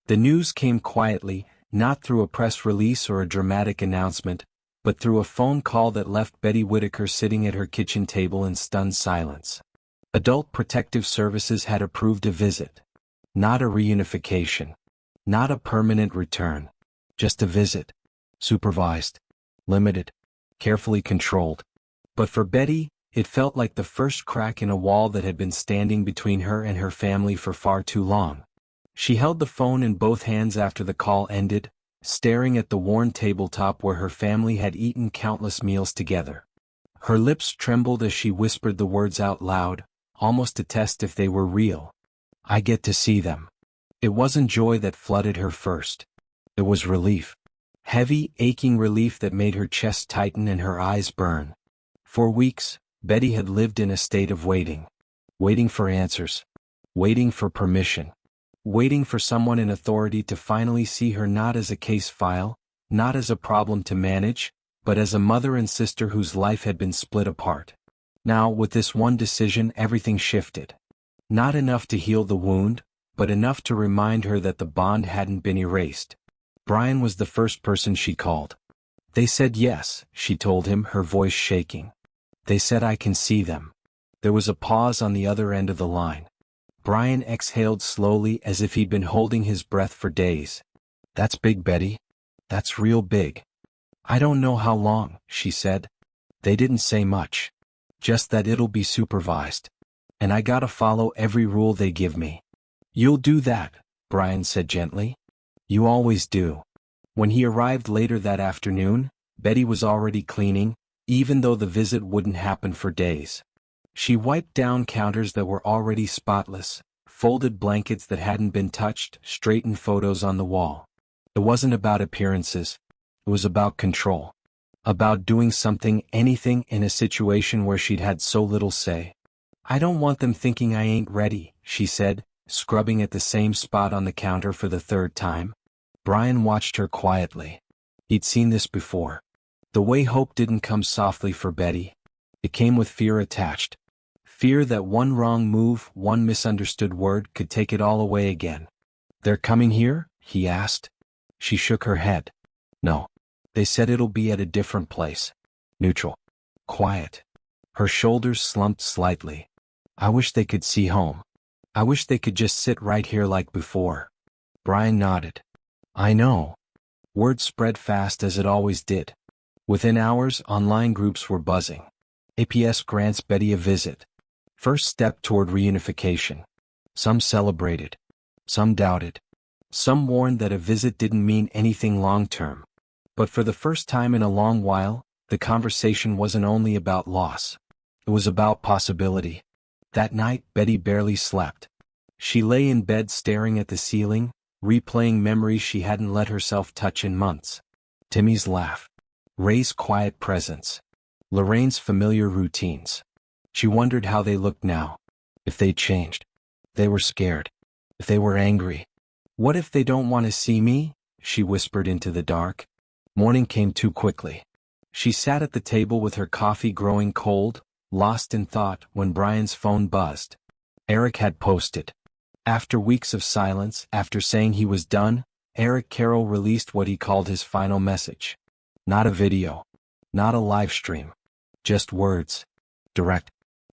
The news came quietly, not through a press release or a dramatic announcement, but through a phone call that left Betty Whittaker sitting at her kitchen table in stunned silence. Adult Protective Services had approved a visit. Not a reunification. Not a permanent return. Just a visit. Supervised. Limited. Carefully controlled. But for Betty, it felt like the first crack in a wall that had been standing between her and her family for far too long. She held the phone in both hands after the call ended, staring at the worn tabletop where her family had eaten countless meals together. Her lips trembled as she whispered the words out loud, almost to test if they were real. I get to see them. It wasn't joy that flooded her first. It was relief. Heavy, aching relief that made her chest tighten and her eyes burn. For weeks, Betty had lived in a state of waiting. Waiting for answers. Waiting for permission. Waiting for someone in authority to finally see her not as a case file, not as a problem to manage, but as a mother and sister whose life had been split apart. Now, with this one decision, everything shifted. Not enough to heal the wound, but enough to remind her that the bond hadn't been erased. Brian was the first person she called. They said yes, she told him, her voice shaking. They said I can see them. There was a pause on the other end of the line. Brian exhaled slowly as if he'd been holding his breath for days. That's big, Betty. That's real big. I don't know how long, she said. They didn't say much. Just that it'll be supervised. And I gotta follow every rule they give me. You'll do that, Brian said gently. You always do. When he arrived later that afternoon, Betty was already cleaning, even though the visit wouldn't happen for days. She wiped down counters that were already spotless, folded blankets that hadn't been touched, straightened photos on the wall. It wasn't about appearances. It was about control. About doing something, anything, in a situation where she'd had so little say. I don't want them thinking I ain't ready, she said, scrubbing at the same spot on the counter for the third time. Brian watched her quietly. He'd seen this before. The way hope didn't come softly for Betty. It came with fear attached. Fear that one wrong move, one misunderstood word could take it all away again. They're coming here? He asked. She shook her head. No. They said it'll be at a different place. Neutral. Quiet. Her shoulders slumped slightly. I wish they could see home. I wish they could just sit right here like before. Brian nodded. I know. Word spread fast as it always did. Within hours, online groups were buzzing. APS grants Betty a visit. First step toward reunification. Some celebrated. Some doubted. Some warned that a visit didn't mean anything long-term. But for the first time in a long while, the conversation wasn't only about loss. It was about possibility. That night, Betty barely slept. She lay in bed staring at the ceiling, replaying memories she hadn't let herself touch in months. Timmy's laugh. Ray's quiet presence. Lorraine's familiar routines. She wondered how they looked now. If they'd changed. If they were scared. If they were angry. What if they don't want to see me? She whispered into the dark. Morning came too quickly. She sat at the table with her coffee growing cold, lost in thought, when Brian's phone buzzed. Eric had posted. After weeks of silence, after saying he was done, Eric Carroll released what he called his final message. Not a video. Not a live stream. Just words. Direct.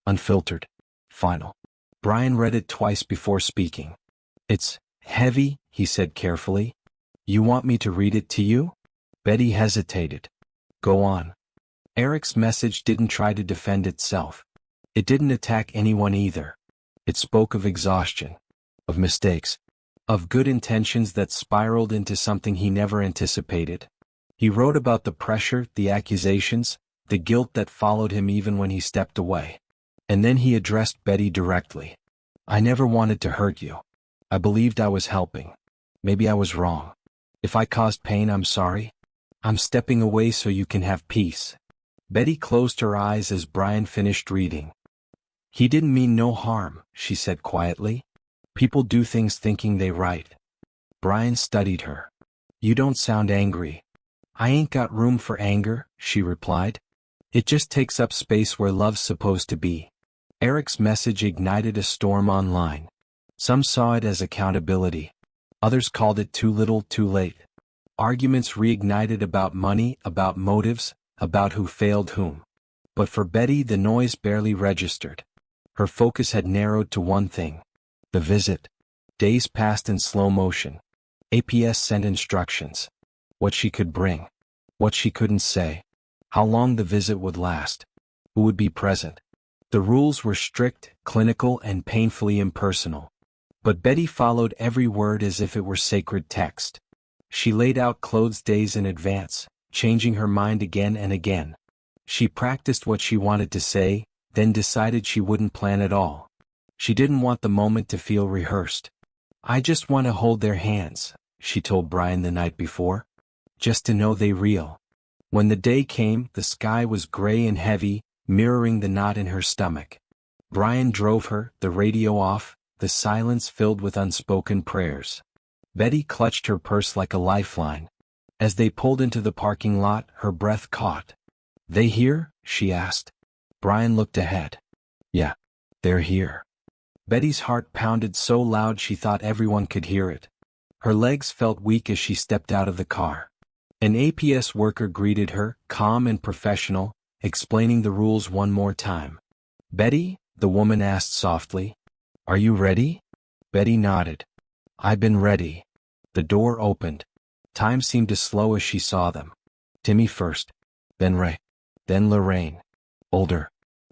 Unfiltered. Final. Brian read it twice before speaking. It's heavy, he said carefully. You want me to read it to you? Betty hesitated. Go on. Eric's message didn't try to defend itself. It didn't attack anyone either. It spoke of exhaustion. Of mistakes. Of good intentions that spiraled into something he never anticipated. He wrote about the pressure, the accusations, the guilt that followed him even when he stepped away. And then he addressed Betty directly. I never wanted to hurt you. I believed I was helping. Maybe I was wrong. If I caused pain, I'm sorry. I'm stepping away so you can have peace. Betty closed her eyes as Brian finished reading. He didn't mean no harm, she said quietly. People do things thinking they right. Brian studied her. You don't sound angry. I ain't got room for anger, she replied. It just takes up space where love's supposed to be. Eric's message ignited a storm online. Some saw it as accountability. Others called it too little, too late. Arguments reignited about money, about motives, about who failed whom. But for Betty the noise barely registered. Her focus had narrowed to one thing. The visit. Days passed in slow motion. APS sent instructions. What she could bring. What she couldn't say. How long the visit would last. Who would be present. The rules were strict, clinical, and painfully impersonal. But Betty followed every word as if it were sacred text. She laid out clothes days in advance, changing her mind again and again. She practiced what she wanted to say, then decided she wouldn't plan at all. She didn't want the moment to feel rehearsed. I just want to hold their hands, she told Brian the night before. Just to know they real. When the day came, the sky was gray and heavy, mirroring the knot in her stomach. Brian drove her, the radio off, the silence filled with unspoken prayers. Betty clutched her purse like a lifeline. As they pulled into the parking lot, her breath caught. They here? She asked. Brian looked ahead. Yeah, they're here. Betty's heart pounded so loud she thought everyone could hear it. Her legs felt weak as she stepped out of the car. An APS worker greeted her, calm and professional, explaining the rules one more time. Betty, the woman asked softly, are you ready? Betty nodded. I've been ready. The door opened. Time seemed to slow as she saw them. Timmy first, then Ray, then Lorraine. Older,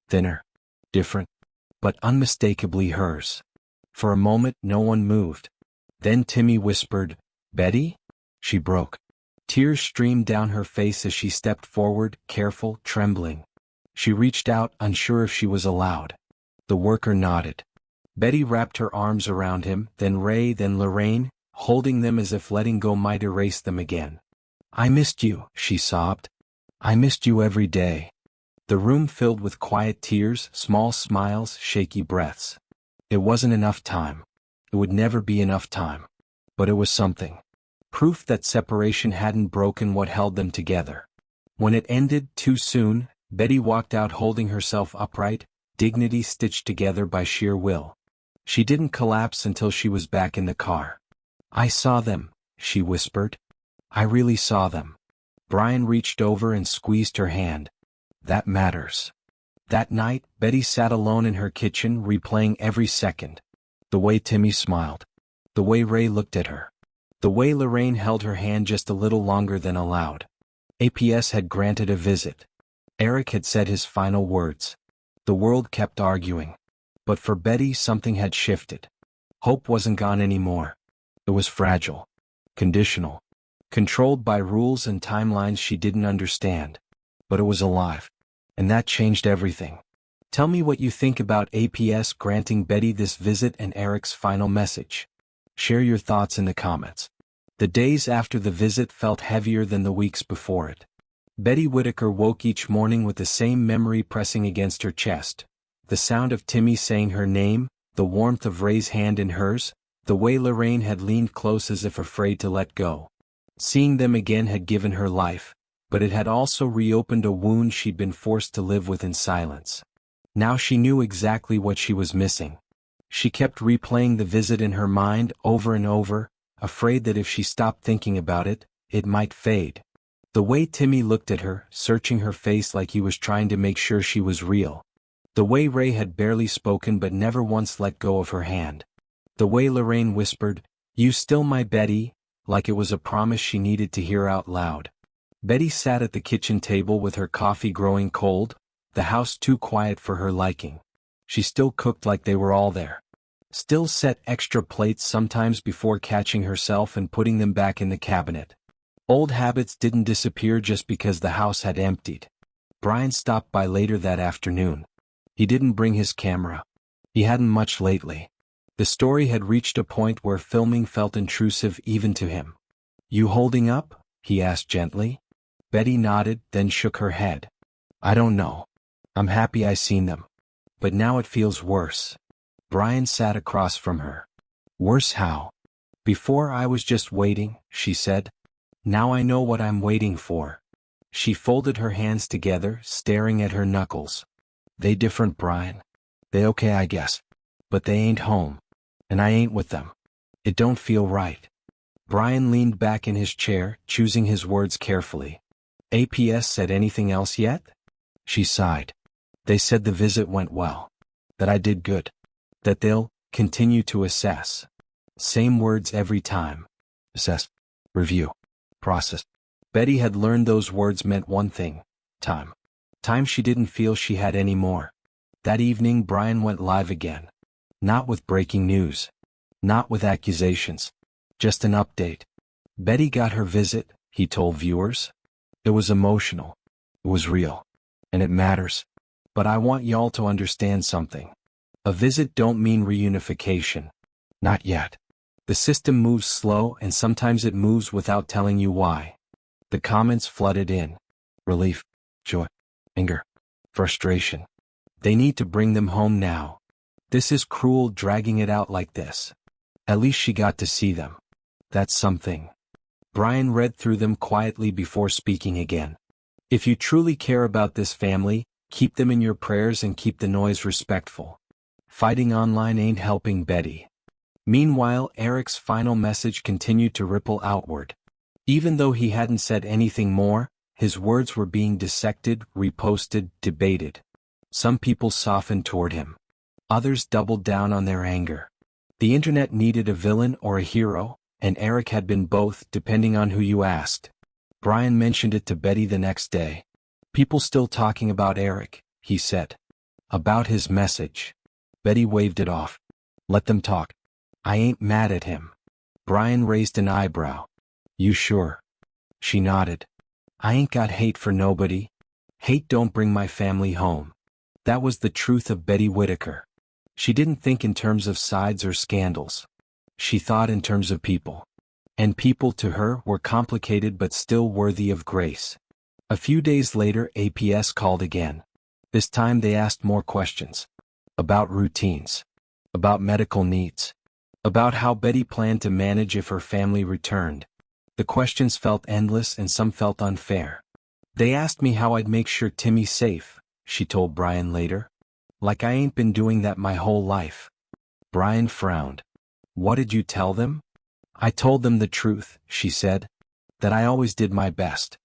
thinner, different, but unmistakably hers. For a moment no one moved. Then Timmy whispered, Betty? She broke. Tears streamed down her face as she stepped forward, careful, trembling. She reached out, unsure if she was allowed. The worker nodded. Betty wrapped her arms around him, then Ray, then Lorraine, holding them as if letting go might erase them again. I missed you, she sobbed. I missed you every day. The room filled with quiet tears, small smiles, shaky breaths. It wasn't enough time. It would never be enough time. But it was something. Proof that separation hadn't broken what held them together. When it ended too soon, Betty walked out holding herself upright, dignity stitched together by sheer will. She didn't collapse until she was back in the car. I saw them, she whispered. I really saw them. Brian reached over and squeezed her hand. That matters. That night, Betty sat alone in her kitchen replaying every second. The way Timmy smiled. The way Ray looked at her. The way Lorraine held her hand just a little longer than allowed. APS had granted a visit. Eric had said his final words. The world kept arguing. But for Betty something had shifted. Hope wasn't gone anymore. It was fragile. Conditional. Controlled by rules and timelines she didn't understand. But it was alive. And that changed everything. Tell me what you think about APS granting Betty this visit and Eric's final message. Share your thoughts in the comments. The days after the visit felt heavier than the weeks before it. Betty Whittaker woke each morning with the same memory pressing against her chest. The sound of Timmy saying her name, the warmth of Ray's hand in hers, the way Lorraine had leaned close as if afraid to let go. Seeing them again had given her life, but it had also reopened a wound she'd been forced to live with in silence. Now she knew exactly what she was missing. She kept replaying the visit in her mind over and over, afraid that if she stopped thinking about it, it might fade. The way Timmy looked at her, searching her face like he was trying to make sure she was real. The way Ray had barely spoken but never once let go of her hand. The way Lorraine whispered, "You still my Betty," like it was a promise she needed to hear out loud. Betty sat at the kitchen table with her coffee growing cold, the house too quiet for her liking. She still cooked like they were all there. Still set extra plates sometimes before catching herself and putting them back in the cabinet. Old habits didn't disappear just because the house had emptied. Brian stopped by later that afternoon. He didn't bring his camera. He hadn't much lately. The story had reached a point where filming felt intrusive even to him. "You holding up?" he asked gently. Betty nodded, then shook her head. "I don't know. I'm happy I seen them. But now it feels worse." Brian sat across from her. "Worse how?" "Before I was just waiting," she said. "Now I know what I'm waiting for." She folded her hands together, staring at her knuckles. "They different, Brian. They okay, I guess. But they ain't home. And I ain't with them. It don't feel right." Brian leaned back in his chair, choosing his words carefully. APS said anything else yet? She sighed. They said the visit went well. That I did good. That they'll continue to assess. Same words every time. Assess. Review. Process. Betty had learned those words meant one thing. Time. Time she didn't feel she had any more. That evening Brian went live again. Not with breaking news. Not with accusations. Just an update. Betty got her visit, he told viewers. It was emotional. It was real. And it matters. But I want y'all to understand something. A visit don't mean reunification. Not yet. The system moves slow and sometimes it moves without telling you why. The comments flooded in. Relief, joy, anger, frustration. They need to bring them home now. This is cruel dragging it out like this. At least she got to see them. That's something. Brian read through them quietly before speaking again. If you truly care about this family, keep them in your prayers and keep the noise respectful. Fighting online ain't helping Betty. Meanwhile, Eric's final message continued to ripple outward. Even though he hadn't said anything more, his words were being dissected, reposted, debated. Some people softened toward him. Others doubled down on their anger. The internet needed a villain or a hero, and Eric had been both, depending on who you asked. Brian mentioned it to Betty the next day. People still talking about Eric, he said. About his message. Betty waved it off. Let them talk. I ain't mad at him. Brian raised an eyebrow. You sure? She nodded. I ain't got hate for nobody. Hate don't bring my family home. That was the truth of Betty Whittaker. She didn't think in terms of sides or scandals. She thought in terms of people. And people to her were complicated but still worthy of grace. A few days later APS called again. This time they asked more questions. About routines. About medical needs. About how Betty planned to manage if her family returned. The questions felt endless and some felt unfair. They asked me how I'd make sure Timmy's safe, she told Brian later. Like I ain't been doing that my whole life. Brian frowned. What did you tell them? I told them the truth, she said. That I always did my best.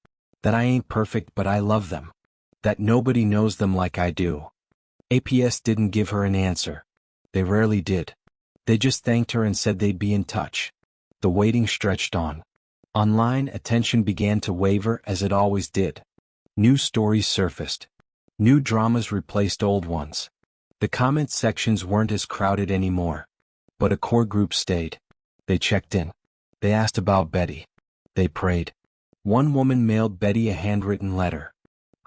That I ain't perfect but I love them. That nobody knows them like I do. APS didn't give her an answer. They rarely did. They just thanked her and said they'd be in touch. The waiting stretched on. Online attention began to waver as it always did. New stories surfaced. New dramas replaced old ones. The comment sections weren't as crowded anymore. But a core group stayed. They checked in. They asked about Betty. They prayed. One woman mailed Betty a handwritten letter.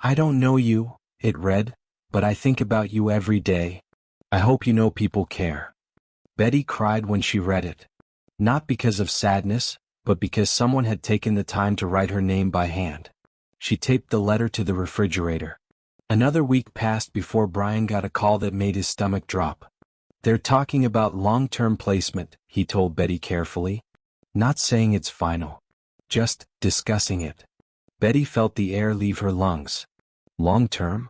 I don't know you, it read, but I think about you every day. I hope you know people care. Betty cried when she read it. Not because of sadness, but because someone had taken the time to write her name by hand. She taped the letter to the refrigerator. Another week passed before Brian got a call that made his stomach drop. They're talking about long-term placement, he told Betty carefully. Not saying it's final. Just discussing it. Betty felt the air leave her lungs. Long-term?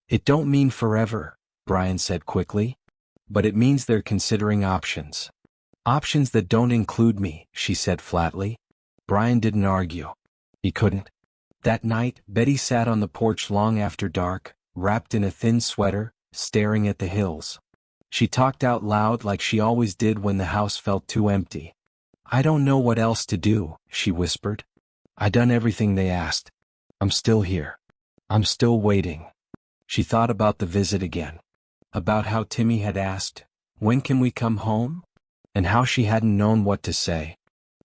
It don't mean forever, Brian said quickly. But it means they're considering options. Options that don't include me, she said flatly. Brian didn't argue. He couldn't. That night, Betty sat on the porch long after dark, wrapped in a thin sweater, staring at the hills. She talked out loud like she always did when the house felt too empty. I don't know what else to do, she whispered. I done everything they asked. I'm still here. I'm still waiting. She thought about the visit again. About how Timmy had asked, when can we come home? And how she hadn't known what to say.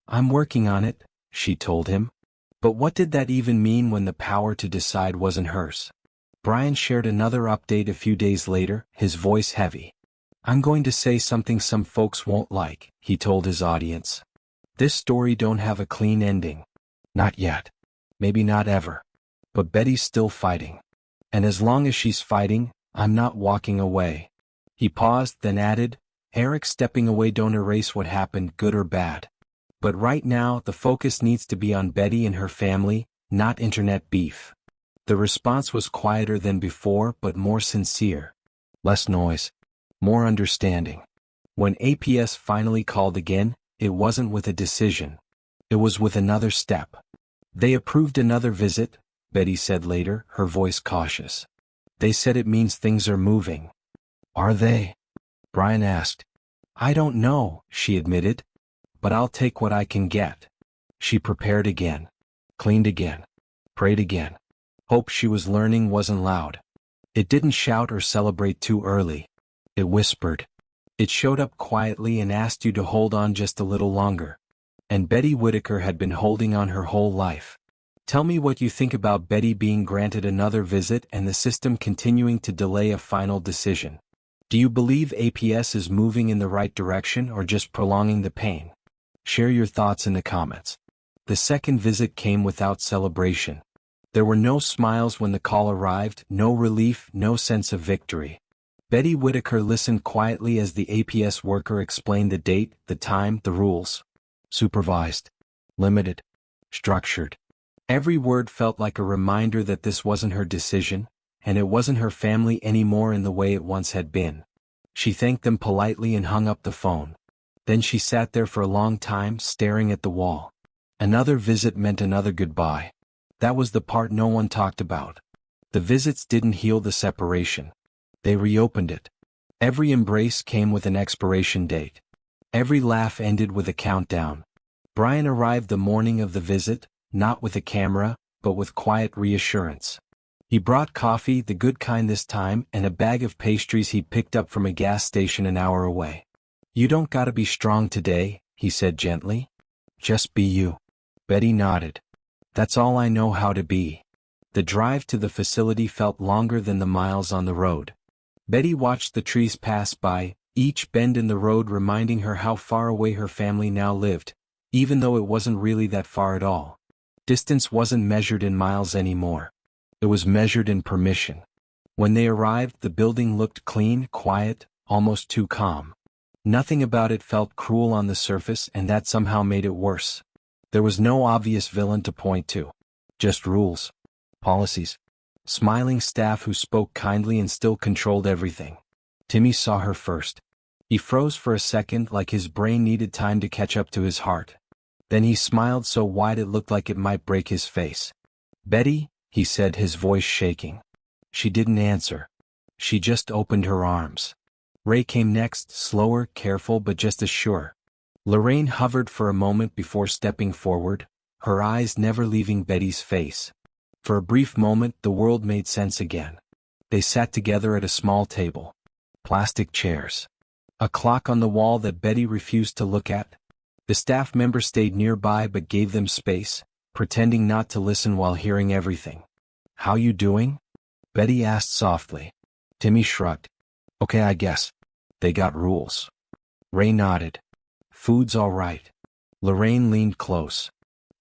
I'm working on it, she told him. But what did that even mean when the power to decide wasn't hers? Brian shared another update a few days later, his voice heavy. I'm going to say something some folks won't like, he told his audience. This story don't have a clean ending. Not yet. Maybe not ever. But Betty's still fighting. And as long as she's fighting, I'm not walking away. He paused, then added, Eric stepping away don't erase what happened, good or bad. But right now, the focus needs to be on Betty and her family, not internet beef. The response was quieter than before but more sincere. Less noise. More understanding. When APS finally called again, it wasn't with a decision. It was with another step. They approved another visit, Betty said later, her voice cautious. They said it means things are moving. Are they? Brian asked. I don't know, she admitted. But I'll take what I can get. She prepared again. Cleaned again. Prayed again. Hope she was learning wasn't loud. It didn't shout or celebrate too early. It whispered. It showed up quietly and asked you to hold on just a little longer. And Betty Whittaker had been holding on her whole life. Tell me what you think about Betty being granted another visit and the system continuing to delay a final decision. Do you believe APS is moving in the right direction or just prolonging the pain? Share your thoughts in the comments. The second visit came without celebration. There were no smiles when the call arrived, no relief, no sense of victory. Betty Whittaker listened quietly as the APS worker explained the date, the time, the rules. Supervised. Limited. Structured. Every word felt like a reminder that this wasn't her decision, and it wasn't her family anymore in the way it once had been. She thanked them politely and hung up the phone. Then she sat there for a long time, staring at the wall. Another visit meant another goodbye. That was the part no one talked about. The visits didn't heal the separation. They reopened it. Every embrace came with an expiration date. Every laugh ended with a countdown. Brian arrived the morning of the visit, not with a camera, but with quiet reassurance. He brought coffee, the good kind this time, and a bag of pastries he'd picked up from a gas station an hour away. You don't gotta be strong today, he said gently. Just be you. Betty nodded. That's all I know how to be. The drive to the facility felt longer than the miles on the road. Betty watched the trees pass by, each bend in the road reminding her how far away her family now lived, even though it wasn't really that far at all. Distance wasn't measured in miles anymore. It was measured in permission. When they arrived, the building looked clean, quiet, almost too calm. Nothing about it felt cruel on the surface, and that somehow made it worse. There was no obvious villain to point to. Just rules. Policies. Smiling staff who spoke kindly and still controlled everything. Timmy saw her first. He froze for a second, like his brain needed time to catch up to his heart. Then he smiled so wide it looked like it might break his face. Betty, he said, his voice shaking. She didn't answer. She just opened her arms. Ray came next, slower, careful, but just as sure. Lorraine hovered for a moment before stepping forward, her eyes never leaving Betty's face. For a brief moment, the world made sense again. They sat together at a small table. Plastic chairs. A clock on the wall that Betty refused to look at. The staff member stayed nearby but gave them space, pretending not to listen while hearing everything. How you doing? Betty asked softly. Timmy shrugged. Okay, I guess. They got rules. Ray nodded. Food's all right. Lorraine leaned close.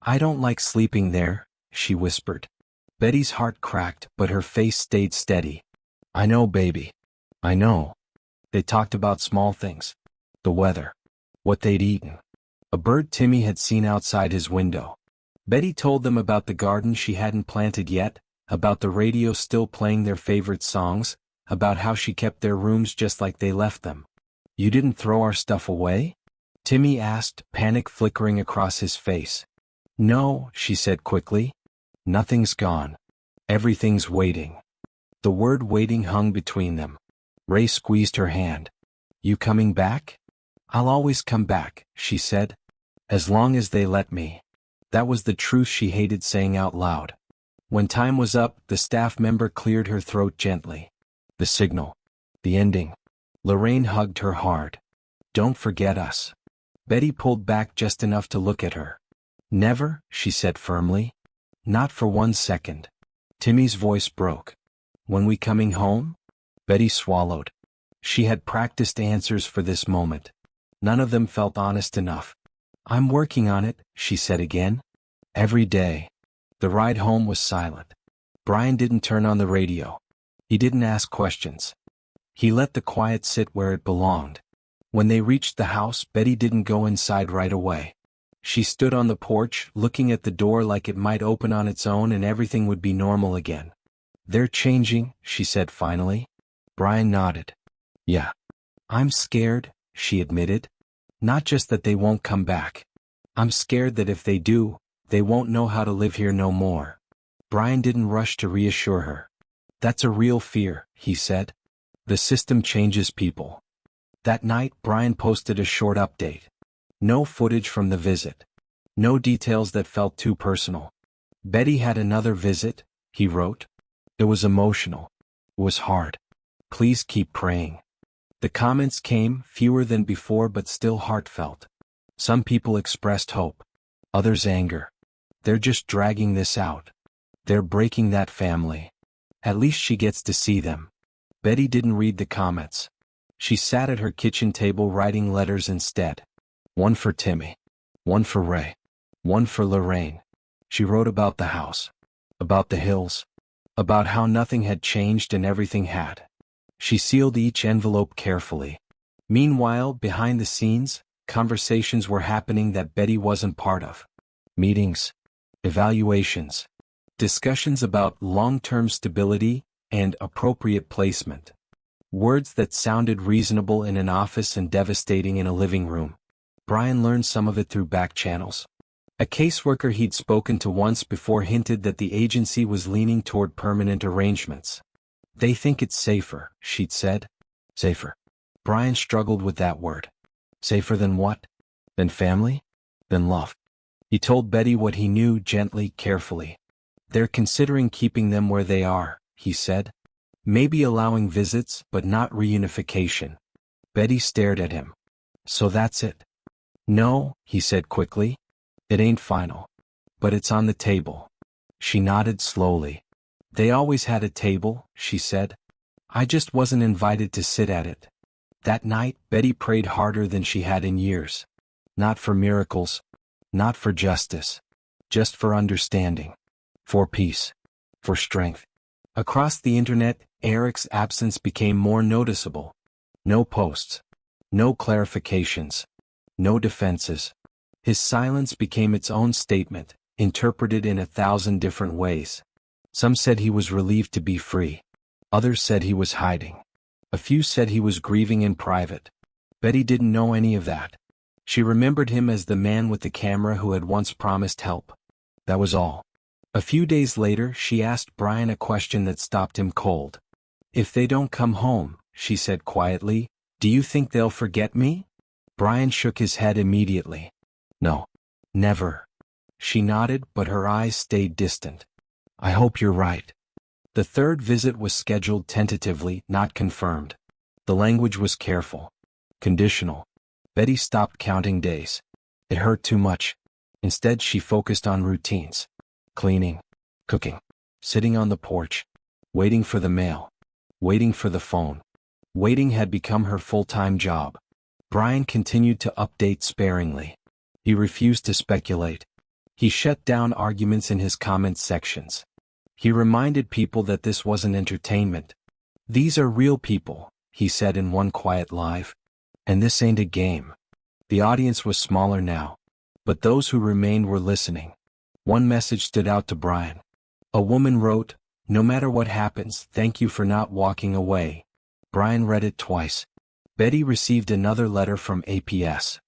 I don't like sleeping there, she whispered. Betty's heart cracked, but her face stayed steady. I know, baby. I know. They talked about small things. The weather. What they'd eaten. A bird Timmy had seen outside his window. Betty told them about the garden she hadn't planted yet, about the radio still playing their favorite songs, about how she kept their rooms just like they left them. You didn't throw our stuff away? Timmy asked, panic flickering across his face. No, she said quickly. Nothing's gone. Everything's waiting. The word waiting hung between them. Ray squeezed her hand. You coming back? I'll always come back, she said. As long as they let me. That was the truth she hated saying out loud. When time was up, the staff member cleared her throat gently. The signal. The ending. Lorraine hugged her hard. Don't forget us. Betty pulled back just enough to look at her. Never, she said firmly. Not for 1 second. Timmy's voice broke. When we coming home? Betty swallowed. She had practiced answers for this moment. None of them felt honest enough. I'm working on it, she said again. Every day. The ride home was silent. Brian didn't turn on the radio. He didn't ask questions. He let the quiet sit where it belonged. When they reached the house, Betty didn't go inside right away. She stood on the porch, looking at the door like it might open on its own and everything would be normal again. They're changing, she said finally. Brian nodded. Yeah. I'm scared, she admitted. Not just that they won't come back. I'm scared that if they do, they won't know how to live here no more. Brian didn't rush to reassure her. That's a real fear, he said. The system changes people. That night, Brian posted a short update. No footage from the visit. No details that felt too personal. Betty had another visit, he wrote. It was emotional. It was hard. Please keep praying. The comments came, fewer than before but still heartfelt. Some people expressed hope. Others anger. They're just dragging this out. They're breaking that family. At least she gets to see them. Betty didn't read the comments. She sat at her kitchen table writing letters instead. One for Timmy. One for Ray. One for Lorraine. She wrote about the house. About the hills. About how nothing had changed and everything had. She sealed each envelope carefully. Meanwhile, behind the scenes, conversations were happening that Betty wasn't part of. Meetings. Evaluations. Discussions about long-term stability and appropriate placement. Words that sounded reasonable in an office and devastating in a living room. Brian learned some of it through back channels. A caseworker he'd spoken to once before hinted that the agency was leaning toward permanent arrangements. They think it's safer, she'd said. Safer. Brian struggled with that word. Safer than what? Than family? Than love. He told Betty what he knew gently, carefully. They're considering keeping them where they are, he said. Maybe allowing visits, but not reunification. Betty stared at him. So that's it? No, he said quickly. It ain't final. But it's on the table. She nodded slowly. They always had a table, she said. I just wasn't invited to sit at it. That night, Betty prayed harder than she had in years. Not for miracles. Not for justice. Just for understanding. For peace. For strength. Across the internet, Eric's absence became more noticeable. No posts. No clarifications. No defenses. His silence became its own statement, interpreted in 1,000 different ways. Some said he was relieved to be free. Others said he was hiding. A few said he was grieving in private. Betty didn't know any of that. She remembered him as the man with the camera who had once promised help. That was all. A few days later, she asked Brian a question that stopped him cold. If they don't come home, she said quietly, do you think they'll forget me? Brian shook his head immediately. No. Never. She nodded, but her eyes stayed distant. I hope you're right. The third visit was scheduled tentatively, not confirmed. The language was careful. Conditional. Betty stopped counting days. It hurt too much. Instead, she focused on routines. Cleaning. Cooking. Sitting on the porch. Waiting for the mail. Waiting for the phone. Waiting had become her full-time job. Brian continued to update sparingly. He refused to speculate. He shut down arguments in his comment sections. He reminded people that this wasn't entertainment. These are real people, he said in one quiet live. And this ain't a game. The audience was smaller now. But those who remained were listening. One message stood out to Brian. A woman wrote, no matter what happens, thank you for not walking away. Brian read it twice. Betty received another letter from APS.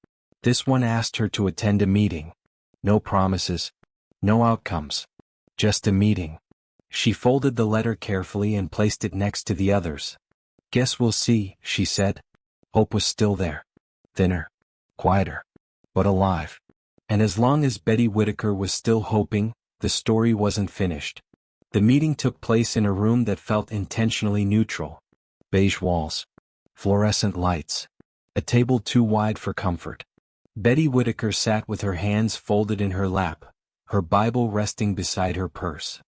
This one asked her to attend a meeting. No promises. No outcomes. Just a meeting. She folded the letter carefully and placed it next to the others. Guess we'll see, she said. Hope was still there. Thinner. Quieter. But alive. And as long as Betty Whittaker was still hoping, the story wasn't finished. The meeting took place in a room that felt intentionally neutral. Beige walls. Fluorescent lights. A table too wide for comfort. Betty Whittaker sat with her hands folded in her lap, her Bible resting beside her purse.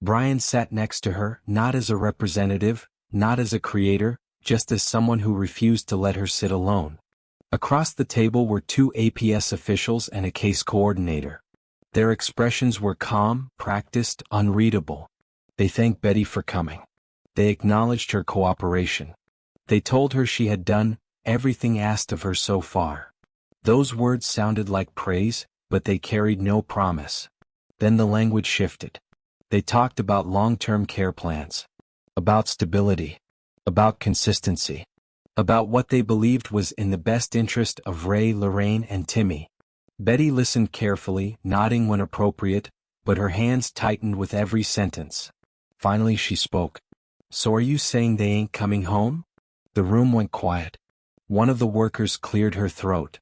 Brian sat next to her, not as a representative, not as a creator, just as someone who refused to let her sit alone. Across the table were 2 APS officials and a case coordinator. Their expressions were calm, practiced, unreadable. They thanked Betty for coming. They acknowledged her cooperation. They told her she had done everything asked of her so far. Those words sounded like praise, but they carried no promise. Then the language shifted. They talked about long-term care plans. About stability. About consistency. About what they believed was in the best interest of Ray, Lorraine, and Timmy. Betty listened carefully, nodding when appropriate, but her hands tightened with every sentence. Finally she spoke. "So are you saying they ain't coming home?" The room went quiet. One of the workers cleared her throat.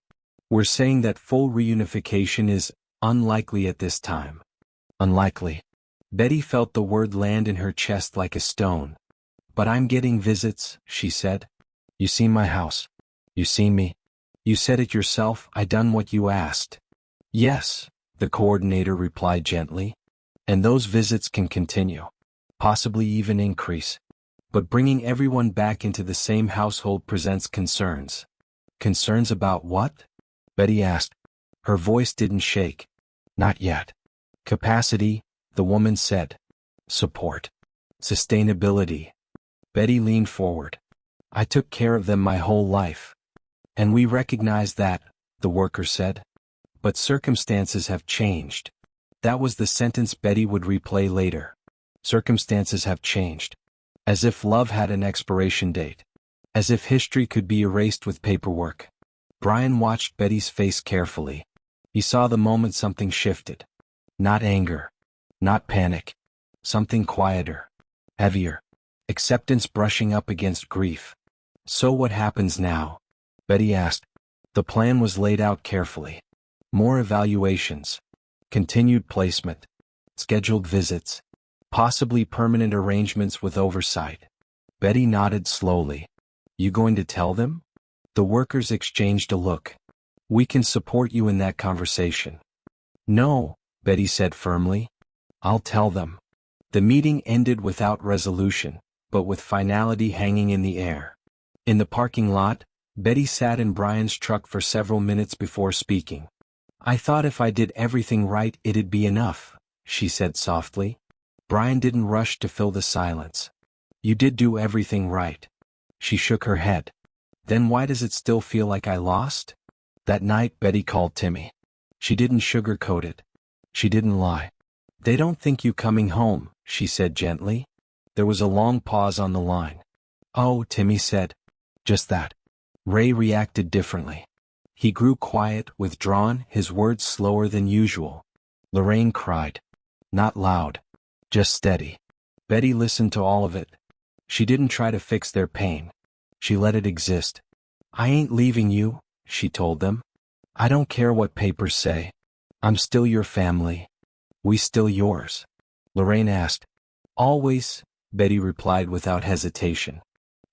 "We're saying that full reunification is unlikely at this time." Unlikely. Betty felt the word land in her chest like a stone. "But I'm getting visits," she said. "You seen my house. You seen me. You said it yourself, I done what you asked." "Yes," the coordinator replied gently. "And those visits can continue. Possibly even increase. But bringing everyone back into the same household presents concerns." "Concerns about what?" Betty asked. Her voice didn't shake. "Not yet." "Capacity," the woman said. "Support. Sustainability." Betty leaned forward. "I took care of them my whole life. And we recognize that," the worker said. "But circumstances have changed." That was the sentence Betty would replay later. Circumstances have changed. As if love had an expiration date. As if history could be erased with paperwork. Brian watched Betty's face carefully. He saw the moment something shifted. Not anger. Not panic. Something quieter. Heavier. Acceptance brushing up against grief. "So what happens now?" Betty asked. The plan was laid out carefully. More evaluations. Continued placement. Scheduled visits. Possibly permanent arrangements with oversight. Betty nodded slowly. "You going to tell them?" The workers exchanged a look. "We can support you in that conversation." "No," Betty said firmly. "I'll tell them." The meeting ended without resolution, but with finality hanging in the air. In the parking lot, Betty sat in Brian's truck for several minutes before speaking. "I thought if I did everything right it'd be enough," she said softly. Brian didn't rush to fill the silence. "You did do everything right." She shook her head. "Then why does it still feel like I lost?" That night Betty called Timmy. She didn't sugarcoat it. She didn't lie. "They don't think you coming home," she said gently. There was a long pause on the line. "Oh," Timmy said. "Just that." Ray reacted differently. He grew quiet, withdrawn, his words slower than usual. Lorraine cried. Not loud. Just steady. Betty listened to all of it. She didn't try to fix their pain. She let it exist. "I ain't leaving you," she told them. "I don't care what papers say. I'm still your family. We still yours." Lorraine asked. "Always," Betty replied without hesitation.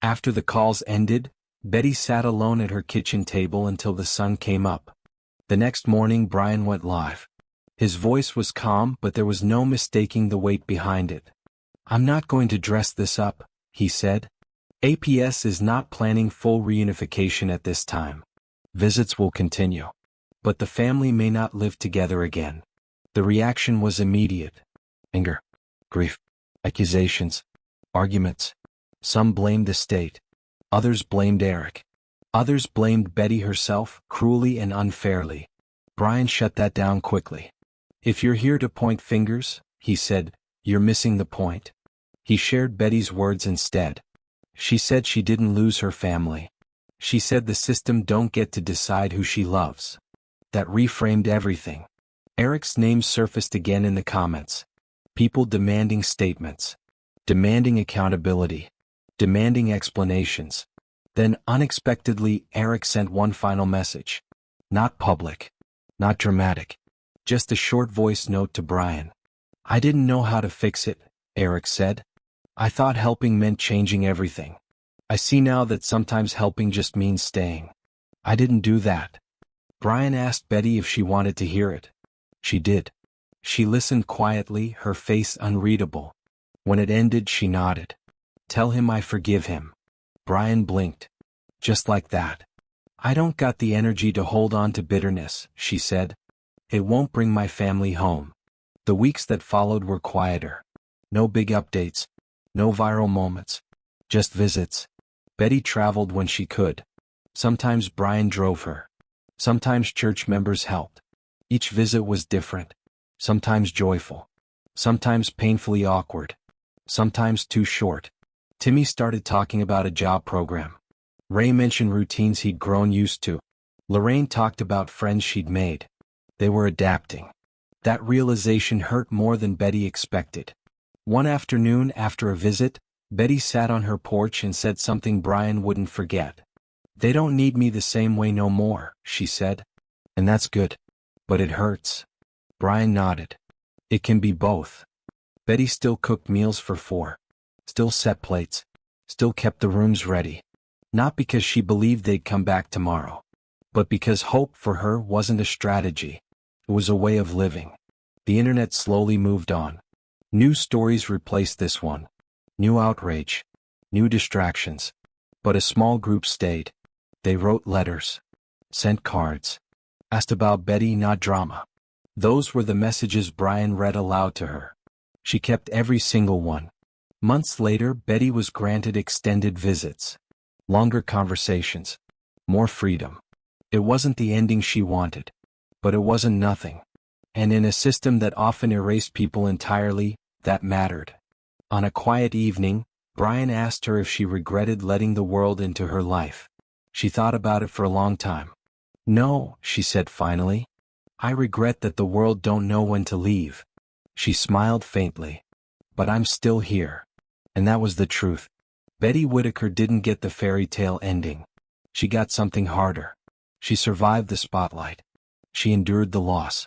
After the calls ended, Betty sat alone at her kitchen table until the sun came up. The next morning Brian went live. His voice was calm, but there was no mistaking the weight behind it. "I'm not going to dress this up," he said. "APS is not planning full reunification at this time. Visits will continue. But the family may not live together again." The reaction was immediate. Anger. Grief. Accusations. Arguments. Some blamed the state. Others blamed Eric. Others blamed Betty herself, cruelly and unfairly. Brian shut that down quickly. "If you're here to point fingers," he said, "you're missing the point." He shared Betty's words instead. She said she didn't lose her family. She said the system don't get to decide who she loves. That reframed everything. Eric's name surfaced again in the comments. People demanding statements. Demanding accountability. Demanding explanations. Then unexpectedly Eric sent one final message. Not public. Not dramatic. Just a short voice note to Brian. "I didn't know how to fix it," Eric said. "I thought helping meant changing everything. I see now that sometimes helping just means staying. I didn't do that." Brian asked Betty if she wanted to hear it. She did. She listened quietly, her face unreadable. When it ended, she nodded. "Tell him I forgive him." Brian blinked. "Just like that." "I don't got the energy to hold on to bitterness," she said. "It won't bring my family home." The weeks that followed were quieter. No big updates. No viral moments. Just visits. Betty traveled when she could. Sometimes Brian drove her. Sometimes church members helped. Each visit was different. Sometimes joyful. Sometimes painfully awkward. Sometimes too short. Timmy started talking about a job program. Ray mentioned routines he'd grown used to. Lorraine talked about friends she'd made. They were adapting. That realization hurt more than Betty expected. One afternoon after a visit, Betty sat on her porch and said something Brian wouldn't forget. "They don't need me the same way no more," she said. "And that's good. But it hurts." Brian nodded. "It can be both." Betty still cooked meals for 4. Still set plates. Still kept the rooms ready. Not because she believed they'd come back tomorrow, but because hope for her wasn't a strategy. It was a way of living. The internet slowly moved on. New stories replaced this one. New outrage. New distractions. But a small group stayed. They wrote letters. Sent cards. Asked about Betty, not drama. Those were the messages Brian read aloud to her. She kept every single one. Months later, Betty was granted extended visits. Longer conversations. More freedom. It wasn't the ending she wanted. But it wasn't nothing. And in a system that often erased people entirely, that mattered. On a quiet evening, Brian asked her if she regretted letting the world into her life. She thought about it for a long time. "No," she said finally. "I regret that the world don't know when to leave." She smiled faintly. "But I'm still here." And that was the truth. Betty Whittaker didn't get the fairy tale ending. She got something harder. She survived the spotlight. She endured the loss.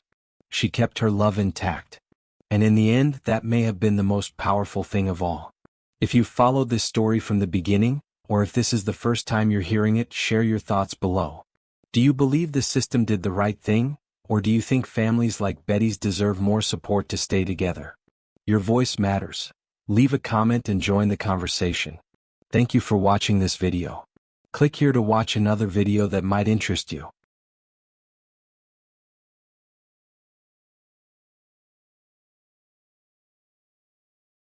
She kept her love intact. And in the end, that may have been the most powerful thing of all. If you've followed this story from the beginning, or if this is the first time you're hearing it, share your thoughts below. Do you believe the system did the right thing, or do you think families like Betty's deserve more support to stay together? Your voice matters. Leave a comment and join the conversation. Thank you for watching this video. Click here to watch another video that might interest you.